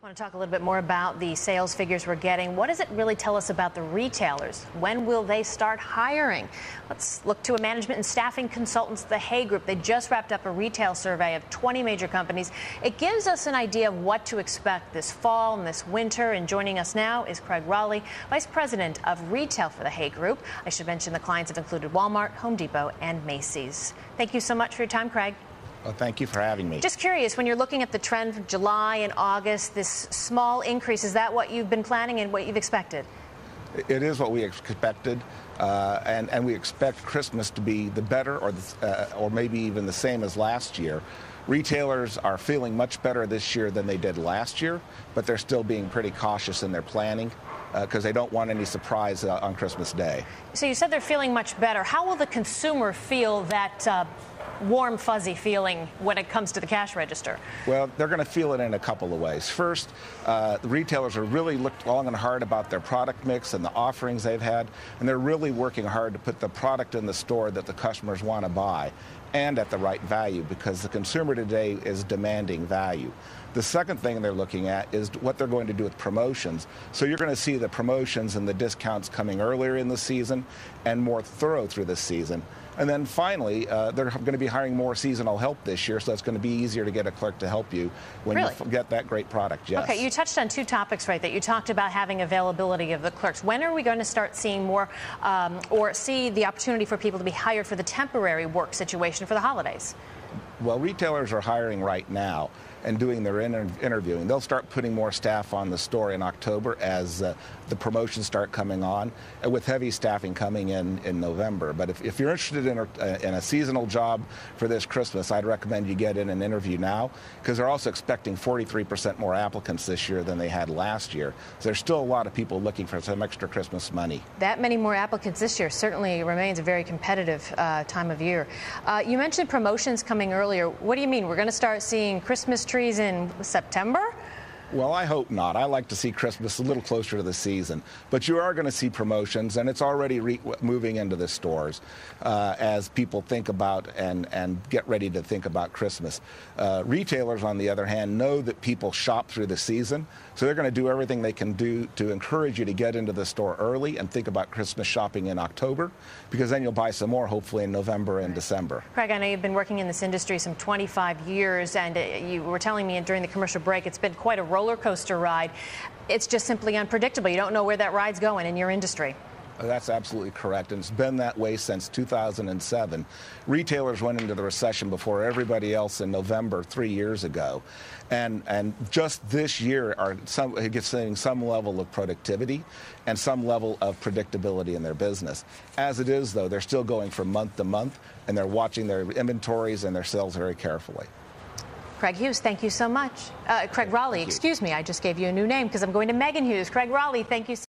I want to talk a little bit more about the sales figures we're getting. What does it really tell us about the retailers? When will they start hiring? Let's look to a management and staffing consultants, the Hay Group. They just wrapped up a retail survey of 20 major companies. It gives us an idea of what to expect this fall and this winter. And joining us now is Craig Rowley, Vice President of Retail for the Hay Group. I should mention the clients have included Walmart, Home Depot, and Macy's. Thank you so much for your time, Craig. Well, thank you for having me. Just curious, when you're looking at the trend from July and August, this small increase, is that what you've been planning and what you've expected? It is what we expected, and we expect Christmas to be the better or maybe even the same as last year. Retailers are feeling much better this year than they did last year, but they're still being pretty cautious in their planning because they don't want any surprise on Christmas Day. So you said they're feeling much better. How will the consumer feel that warm, fuzzy feeling when it comes to the cash register? Well, they're going to feel it in a couple of ways. First, the retailers are really looked long and hard about their product mix and the offerings they've had, and they're really working hard to put the product in the store that the customers want to buy and at the right value, because the consumer today is demanding value. The second thing they're looking at is what they're going to do with promotions. So you're going to see the promotions and the discounts coming earlier in the season and more thorough through the season. And then finally, they're going to be hiring more seasonal help this year, so it's going to be easier to get a clerk to help you when you get that great product. Yes. Okay, you touched on two topics right there. You talked about having availability of the clerks. When are we going to start seeing more or see the opportunity for people to be hired for the temporary work situation for the holidays? Well, retailers are hiring right now and doing their interviewing. They'll start putting more staff on the store in October as the promotions start coming on, with heavy staffing coming in November. But if you're interested in a seasonal job for this Christmas, I'd recommend you get in an interview now, because they're also expecting 43% more applicants this year than they had last year. So there's still a lot of people looking for some extra Christmas money. That many more applicants this year certainly remains a very competitive time of year. You mentioned promotions coming earlier. What do you mean? We're going to start seeing Christmas trees in September? Well, I hope not. I like to see Christmas a little closer to the season. But you are going to see promotions, and it's already moving into the stores as people think about and get ready to think about Christmas. Retailers, on the other hand, know that people shop through the season, so they're going to do everything they can do to encourage you to get into the store early and think about Christmas shopping in October, because then you'll buy some more, hopefully, in November and December. Craig, I know you've been working in this industry some 25 years, and you were telling me during the commercial break it's been quite a roller coaster ride. It's just simply unpredictable. You don't know where that ride's going in your industry. That's absolutely correct, and it's been that way since 2007. Retailers went into the recession before everybody else in November 3 years ago, and just this year are getting some level of productivity and some level of predictability in their business. As it is, though, they're still going from month to month, and they're watching their inventories and their sales very carefully. Craig Hughes, thank you so much. Craig Rowley, excuse me, I just gave you a new name because I'm going to Megan Hughes. Craig Rowley, thank you so much.